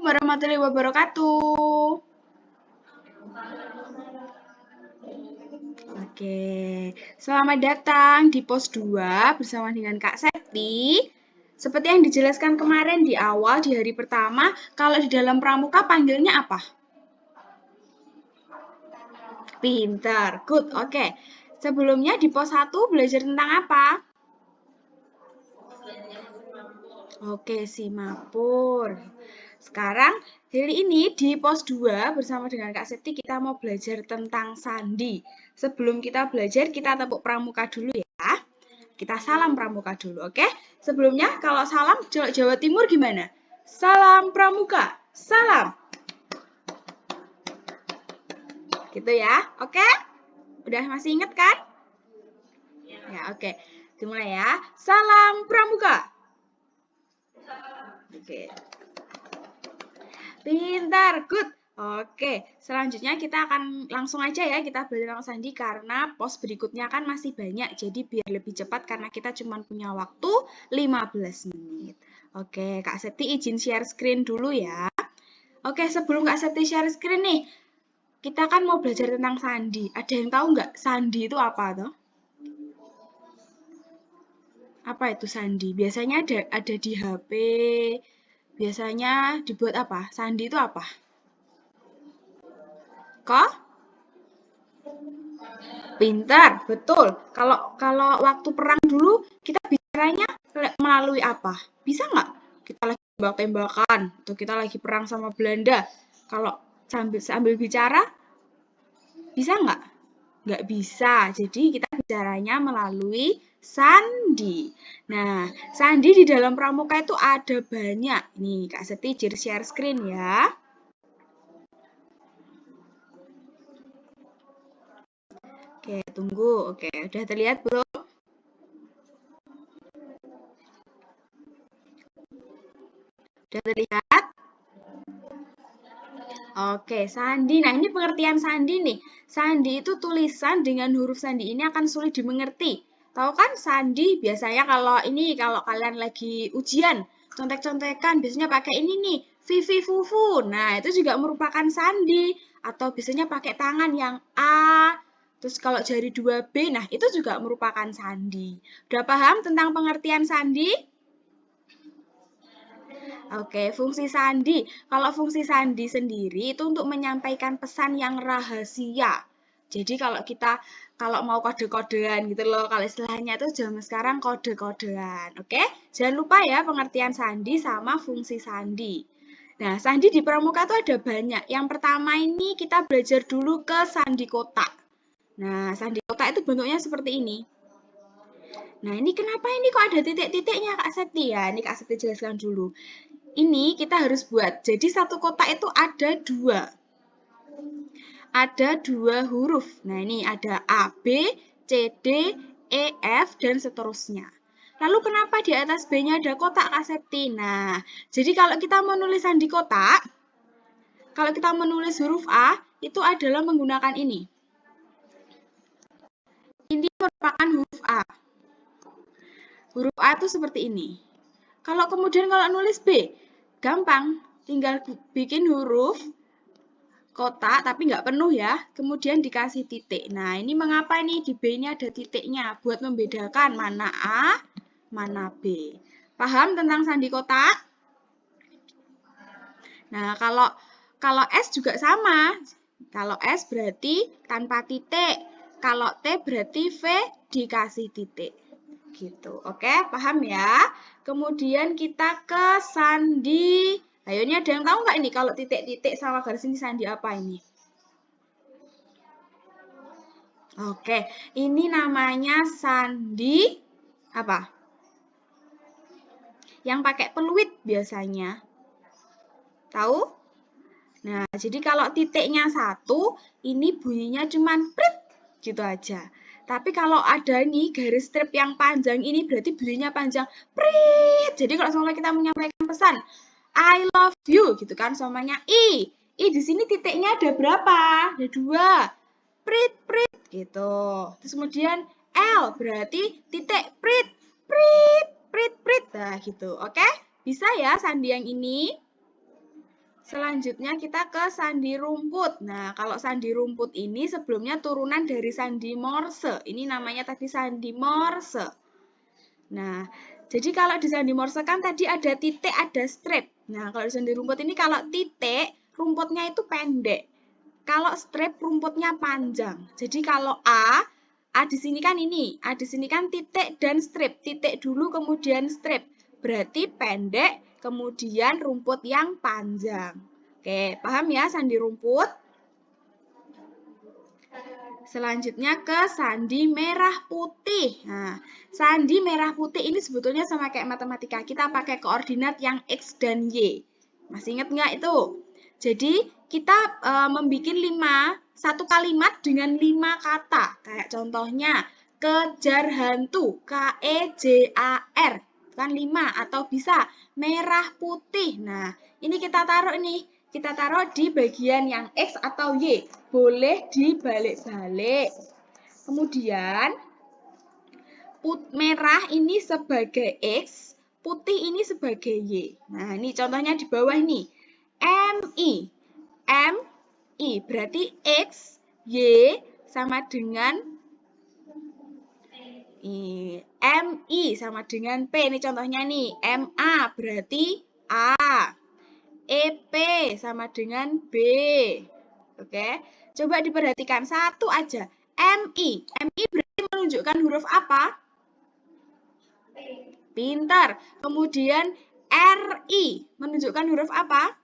Warahmatullahi wabarakatuh. Oke, selamat datang di pos 2 bersama dengan Kak Septi. Seperti yang dijelaskan kemarin di awal, di hari pertama, kalau di dalam pramuka panggilnya apa? Pintar, good, oke. Sebelumnya di pos 1 belajar tentang apa? Oke, Simapur. Sekarang, hari ini di pos 2 bersama dengan Kak Septi kita mau belajar tentang sandi. Sebelum kita belajar, kita tepuk pramuka dulu ya. Kita salam pramuka dulu, oke? Sebelumnya, kalau salam Jawa Timur gimana? Salam pramuka, salam. Gitu ya, oke? Udah masih inget kan? Ya, oke. Dimulai ya. Salam pramuka. Oke. Pintar, good. Oke, selanjutnya kita akan langsung aja ya kita belajar tentang sandi karena pos berikutnya kan masih banyak. Jadi biar lebih cepat karena kita cuma punya waktu 15 menit. Oke, Kak Septi izin share screen dulu ya. Oke, sebelum Kak Septi share screen nih, kita kan mau belajar tentang sandi. Ada yang tahu nggak sandi itu apa tuh? Apa itu sandi? Biasanya ada di HP. Biasanya dibuat apa? Sandi itu apa? Kok? Pintar, betul. Kalau waktu perang dulu kita bicaranya melalui apa? Bisa nggak? Kita lagi tembak-tembakan atau kita lagi perang sama Belanda. Kalau sambil bicara, bisa nggak? Nggak bisa. Jadi kita bicaranya melalui sandi. Nah, sandi di dalam pramuka itu ada banyak. Nih, Kak Seti share screen ya. Oke, tunggu. Oke, udah terlihat belum? Udah terlihat? Oke, sandi. Nah, ini pengertian sandi nih. Sandi itu tulisan dengan huruf sandi ini akan sulit dimengerti. Tahu kan sandi biasanya kalau kalian lagi ujian, contek-contekan biasanya pakai ini nih, vivi fufu. Nah, itu juga merupakan sandi atau biasanya pakai tangan yang A. Terus kalau jari 2B, nah itu juga merupakan sandi. Udah paham tentang pengertian sandi? Oke, fungsi sandi. Kalau fungsi sandi sendiri itu untuk menyampaikan pesan yang rahasia. Jadi kalau mau kode-kodean gitu loh, kalau istilahnya itu zaman sekarang kode-kodean. Oke, jangan lupa ya pengertian sandi sama fungsi sandi. Nah, sandi di pramuka itu ada banyak. Yang pertama ini kita belajar dulu ke sandi kotak. Nah, sandi kotak itu bentuknya seperti ini. Nah, ini kenapa ini kok ada titik-titiknya Kak Septi ya? Ini Kak Septi jelaskan dulu. Ini kita harus buat. Jadi satu kotak itu ada dua. Ada dua huruf. Nah, ini ada A, B, C, D, E, F, dan seterusnya. Lalu kenapa di atas B-nya ada kotak Kak Septi? Nah, jadi kalau kita menulis sandi kotak, kalau kita menulis huruf A, itu adalah menggunakan ini. Ini merupakan huruf A. Huruf A itu seperti ini. Kalau nulis B, gampang. Tinggal bikin huruf kotak tapi nggak penuh ya, kemudian dikasih titik. Nah, ini mengapa ini di B ini ada titiknya? Buat membedakan mana A, mana B. Paham tentang sandi kotak? Nah, kalau S juga sama. Kalau S berarti tanpa titik. Kalau T berarti V dikasih titik. Gitu. Oke, paham ya? Kemudian kita ke sandi. Ayo, ini ada yang tahu nggak ini kalau titik-titik sama garis ini sandi apa ini? Oke, ini namanya sandi apa? Yang pakai peluit biasanya. Tahu? Nah, jadi kalau titiknya satu, ini bunyinya cuma prit gitu aja. Tapi kalau ada nih garis strip yang panjang, ini berarti bunyinya panjang prit. Jadi kalau sama kita menyampaikan pesan, I love you gitu kan, somanya I. I di sini titiknya ada berapa? Ada dua. Prit, prit gitu. Terus kemudian L berarti titik prit, prit, prit, prit. Nah gitu, oke? Bisa ya sandi yang ini? Selanjutnya kita ke sandi rumput. Nah, kalau sandi rumput ini sebelumnya turunan dari sandi Morse. Ini namanya tadi sandi Morse. Nah, jadi kalau di sandi Morse kan tadi ada titik, ada strip. Nah, kalau di sandi rumput ini kalau titik, rumputnya itu pendek. Kalau strip, rumputnya panjang. Jadi kalau A di sini kan ini. A di sini kan titik dan strip. Titik dulu, kemudian strip. Berarti pendek, kemudian rumput yang panjang. Oke, paham ya sandi rumput? Selanjutnya ke sandi merah putih. Nah, sandi merah putih ini sebetulnya sama kayak matematika. Kita pakai koordinat yang X dan Y. Masih ingat nggak itu? Jadi, kita membuat satu kalimat dengan 5 kata. Kayak contohnya, kejar hantu, KEJAR. Kan 5 atau bisa merah putih. Nah, ini kita taruh nih. Kita taruh di bagian yang X atau Y. Boleh dibalik-balik. Kemudian, merah ini sebagai X, putih ini sebagai Y. Nah, ini contohnya di bawah nih. MI. MI berarti X, Y sama dengan MI sama dengan P. Ini contohnya nih. MA berarti A. EP sama dengan B. Oke. Coba diperhatikan satu aja. MI. MI berarti menunjukkan huruf apa? Pintar. Kemudian RI menunjukkan huruf apa?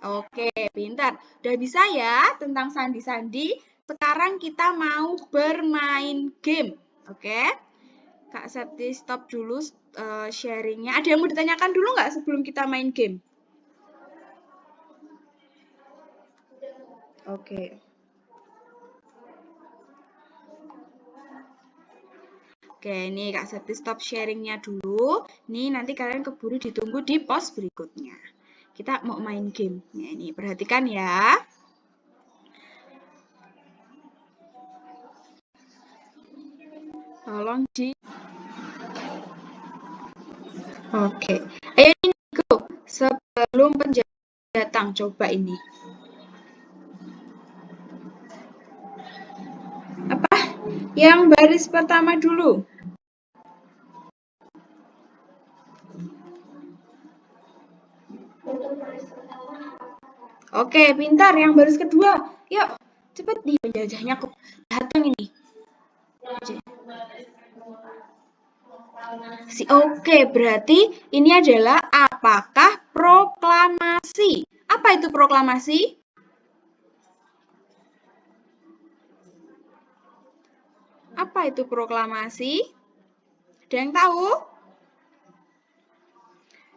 Oke, pintar. Udah bisa ya tentang sandi-sandi. Sekarang kita mau bermain game. Oke. Kak Septi stop dulu sharingnya. Ada yang mau ditanyakan dulu nggak sebelum kita main game? Oke. Oke, ini Kak Septi stop sharingnya dulu. Nih, nanti kalian keburu ditunggu di pos berikutnya. Kita mau main game. Nah, ini perhatikan ya. Tolong di... Oke. Ayo ini, go. Sebelum penjajah datang, coba ini. Apa? Yang baris pertama dulu. Oke, pintar. Yang baris kedua. Yuk, cepet nih penjajahnya datang ini. Oke, berarti ini adalah apakah proklamasi? Apa itu proklamasi? Apa itu proklamasi? Ada yang tahu?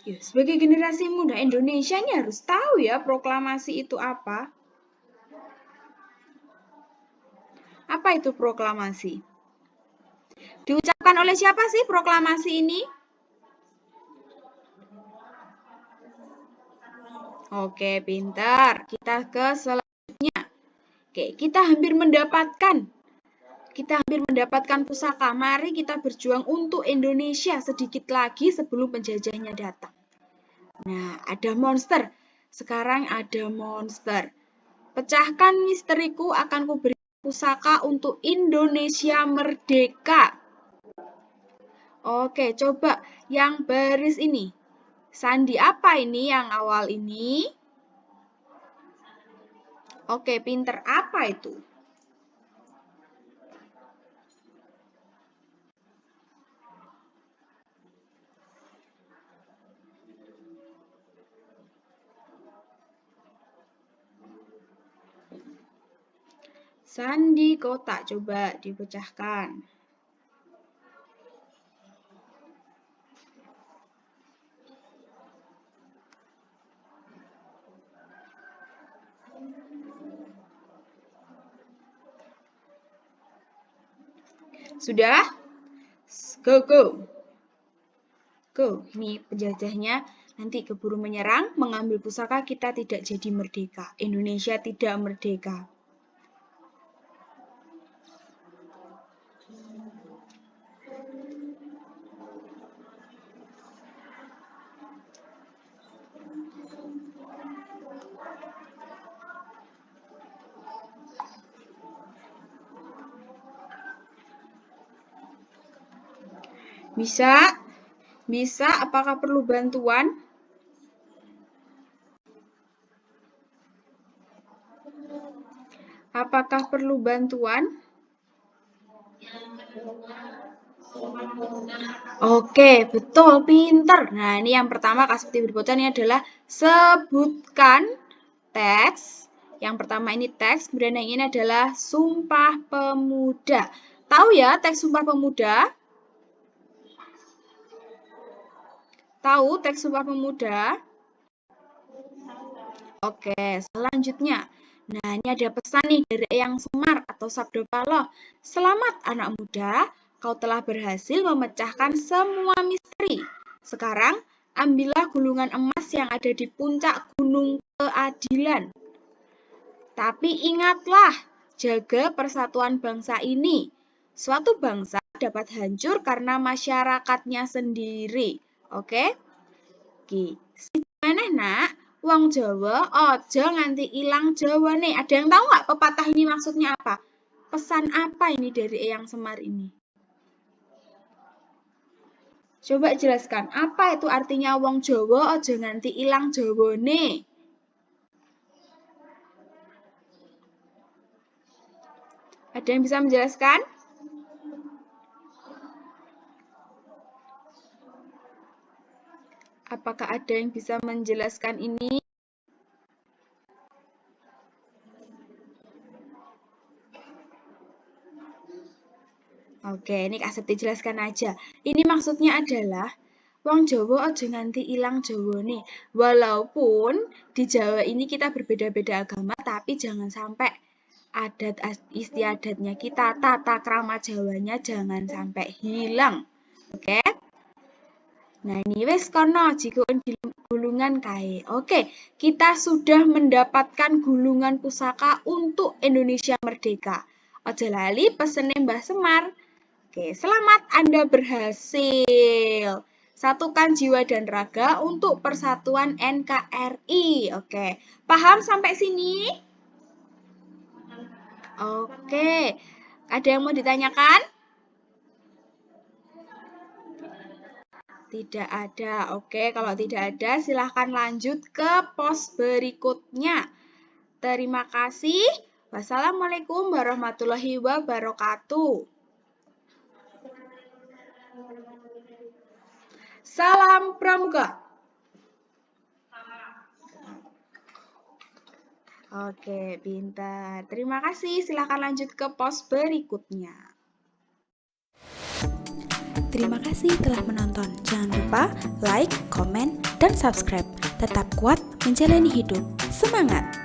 Ya, sebagai generasi muda Indonesia ini harus tahu ya proklamasi itu apa. Apa itu proklamasi? Diucapkan oleh siapa sih proklamasi ini? Oke, pintar. Kita ke selanjutnya. Oke, kita hampir mendapatkan pusaka. Mari kita berjuang untuk Indonesia sedikit lagi sebelum penjajahnya datang. Nah, ada monster. Sekarang ada monster. Pecahkan misteriku, akan kuberi pusaka untuk Indonesia merdeka. Oke, coba yang baris ini. Sandi apa ini yang awal ini? Oke, pinter. Apa itu? Sandi kotak. Coba dipecahkan. Sudah? Go, go. Go. Ini penjajahnya nanti keburu menyerang, mengambil pusaka, kita tidak jadi merdeka. Indonesia tidak merdeka. Bisa? Bisa? Apakah perlu bantuan? Apakah perlu bantuan? Oke, betul, pinter. Nah, ini yang pertama Kak Sakti beri ini adalah sebutkan teks. Yang pertama ini teks, kemudian yang ini adalah Sumpah Pemuda. Tahu ya teks Sumpah Pemuda? Tahu teks Sumpah Pemuda? Oke, selanjutnya. Nah, ini ada pesan nih dari Eyang Semar atau Sabda Paloh. Selamat anak muda, kau telah berhasil memecahkan semua misteri. Sekarang, ambillah gulungan emas yang ada di puncak Gunung Keadilan. Tapi ingatlah, jaga persatuan bangsa ini. Suatu bangsa dapat hancur karena masyarakatnya sendiri. Oke? Oke. Mana nak? Wong Jawa, ojo nganti ilang Jawa nih. Ada yang tahu nggak pepatah ini maksudnya apa? Pesan apa ini dari Eyang Semar ini? Coba jelaskan, apa itu artinya wong Jawa, ojo nganti ilang Jawa nih? Ada yang bisa menjelaskan? Apakah ada yang bisa menjelaskan ini? Oke, ini Kak Septi jelaskan aja. Ini maksudnya adalah wong Jawa aja nganti ilang Jawa nih. Walaupun di Jawa ini kita berbeda-beda agama, tapi jangan sampai adat istiadatnya kita, tata krama Jawanya jangan sampai hilang. Oke? Nah, ini wis kono jikoen gulungan kae. Oke, kita sudah mendapatkan gulungan pusaka untuk Indonesia Merdeka. Ojo lali pesene Mbah Semar. Oke, selamat Anda berhasil. Satukan jiwa dan raga untuk persatuan NKRI. Oke, paham sampai sini? Oke, ada yang mau ditanyakan? Tidak ada. Oke, kalau tidak ada silahkan lanjut ke pos berikutnya. Terima kasih. Wassalamualaikum warahmatullahi wabarakatuh. Salam Pramuka. Oke, pintar. Terima kasih. Silahkan lanjut ke pos berikutnya. Terima kasih telah menonton. Jangan lupa like, komen, dan subscribe. Tetap kuat menjalani hidup. Semangat!